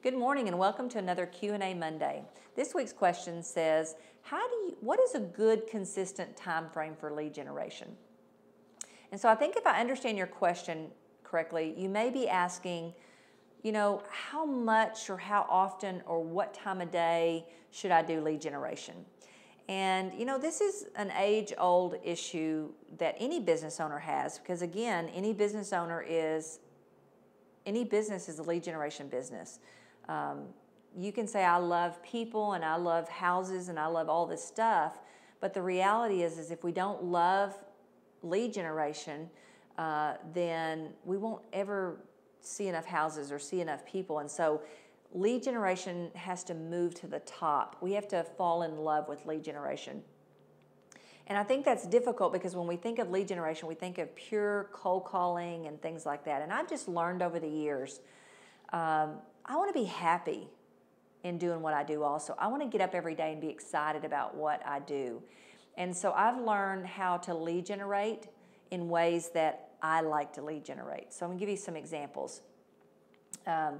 Good morning and welcome to another Q&A Monday. This week's question says, what is a good consistent time frame for lead generation? And so I think if I understand your question correctly, you may be asking, how much or how often or what time of day should I do lead generation? And this is an age-old issue that any business owner has, because again, any business is a lead generation business. You can say, I love people and I love houses and I love all this stuff, but the reality is if we don't love lead generation, then we won't ever see enough houses or see enough people. And so lead generation has to move to the top. We have to fall in love with lead generation. And I think that's difficult because when we think of lead generation, we think of pure cold calling and things like that. And I've just learned over the years, I want to be happy in doing what I do also. I want to get up every day and be excited about what I do. And so I've learned how to lead generate in ways that I like to lead generate. So I'm going to give you some examples. I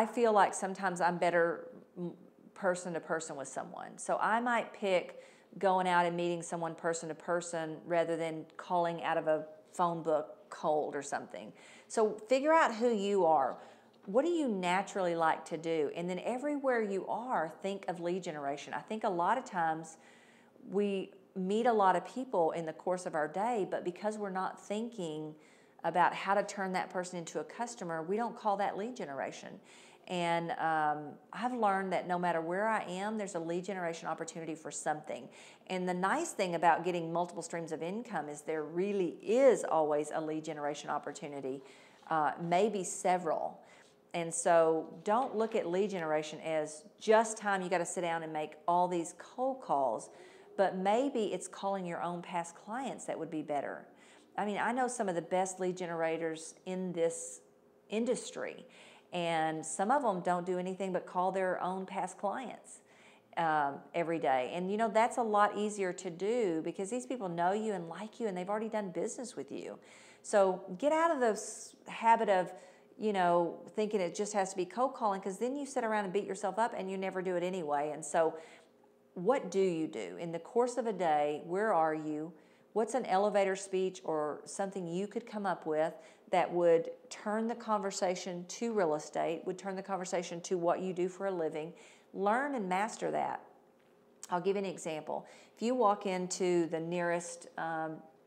feel like sometimes I'm better person to person with someone. So I might pick going out and meeting someone person to person rather than calling out of a phone book cold or something. So figure out who you are. What do you naturally like to do? And then everywhere you are, think of lead generation. I think a lot of times we meet a lot of people in the course of our day, but because we're not thinking about how to turn that person into a customer, we don't call that lead generation. And I've learned that no matter where I am, there's a lead generation opportunity for something. And the nice thing about getting multiple streams of income is there really is always a lead generation opportunity, maybe several. And so don't look at lead generation as just time you got to sit down and make all these cold calls, but maybe it's calling your own past clients that would be better. I mean, I know some of the best lead generators in this industry, and some of them don't do anything but call their own past clients every day. And that's a lot easier to do because these people know you and like you and they've already done business with you. So get out of this habit of thinking it just has to be cold calling, because then you sit around and beat yourself up and you never do it anyway. And so what do you do in the course of a day? Where are you? What's an elevator speech or something you could come up with that would turn the conversation to real estate, would turn the conversation to what you do for a living? Learn and master that. I'll give you an example. If you walk into the nearest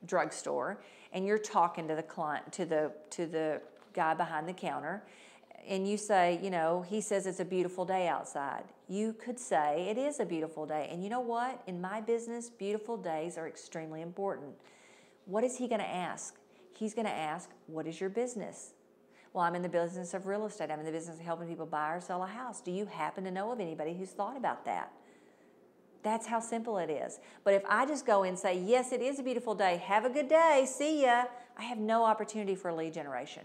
drugstore and you're talking to the client, to the guy behind the counter, and you say, he says it's a beautiful day outside. You could say it is a beautiful day. And you know what? In my business, beautiful days are extremely important. What is he going to ask? He's going to ask, what is your business? Well, I'm in the business of real estate. I'm in the business of helping people buy or sell a house. Do you happen to know of anybody who's thought about that? That's how simple it is. But if I just go and say, yes, it is a beautiful day. Have a good day. See ya. I have no opportunity for lead generation.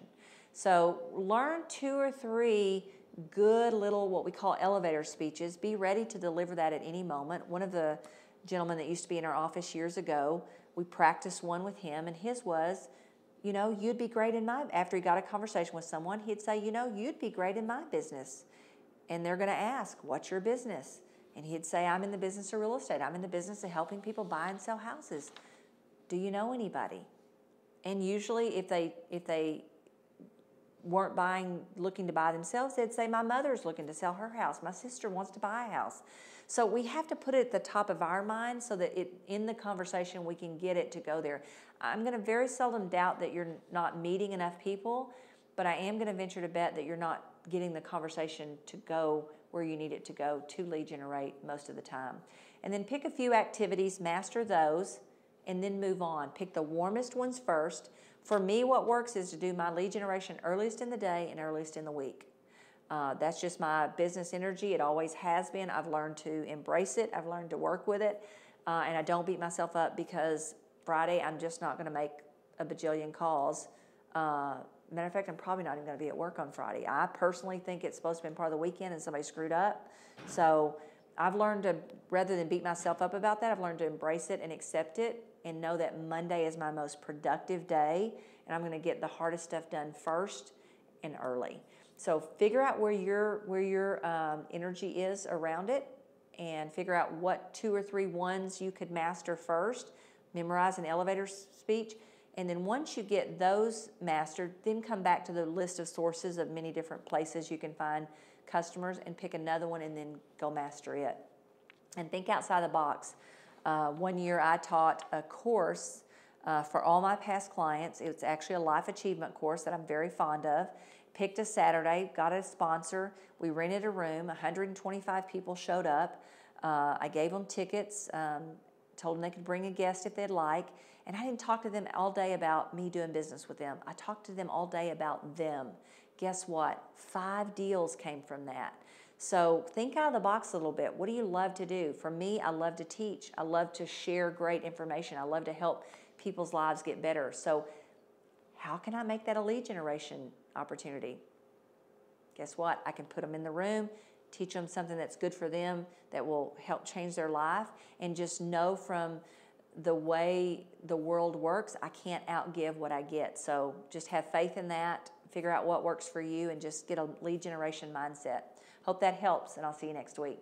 So learn 2 or 3 good little what we call elevator speeches. Be ready to deliver that at any moment. One of the gentlemen that used to be in our office years ago, we practiced one with him, and his was, you'd be great in my, after he got a conversation with someone, he'd say, you'd be great in my business. And they're going to ask, what's your business? And he'd say, I'm in the business of real estate. I'm in the business of helping people buy and sell houses. Do you know anybody? And usually if they weren't looking to buy themselves, they'd say, my mother's looking to sell her house. My sister wants to buy a house. So we have to put it at the top of our mind so that in the conversation we can get it to go there. I'm going to very seldom doubt that you're not meeting enough people, but I am going to venture to bet that you're not getting the conversation to go where you need it to go to lead generate most of the time. And then pick a few activities, master those, and then move on. Pick the warmest ones first. For me, what works is to do my lead generation earliest in the day and earliest in the week. That's just my business energy. It always has been. I've learned to embrace it. I've learned to work with it. And I don't beat myself up because Friday I'm just not going to make a bajillion calls. Matter of fact, I'm probably not even going to be at work on Friday. I personally think it's supposed to be part of the weekend and somebody screwed up. So I've learned to, rather than beat myself up about that, I've learned to embrace it and accept it and know that Monday is my most productive day, and I'm going to get the hardest stuff done first and early. So figure out where your energy is around it, and figure out what 2 or 3 ones you could master first. Memorize an elevator speech, and then once you get those mastered, then come back to the list of sources of many different places you can find customers, and pick another one, and then go master it. And think outside the box. One year I taught a course for all my past clients. It was actually a life achievement course that I'm very fond of. Picked a Saturday, got a sponsor. We rented a room. 125 people showed up. I gave them tickets, told them they could bring a guest if they'd like. And I didn't talk to them all day about me doing business with them. I talked to them all day about them. Guess what? 5 deals came from that. So think out of the box a little bit. What do you love to do? For me, I love to teach. I love to share great information. I love to help people's lives get better. So how can I make that a lead generation opportunity? Guess what? I can put them in the room, teach them something that's good for them, that will help change their life, and just know from the way the world works, I can't outgive what I get. So just have faith in that, figure out what works for you, and just get a lead generation mindset. Hope that helps, and I'll see you next week.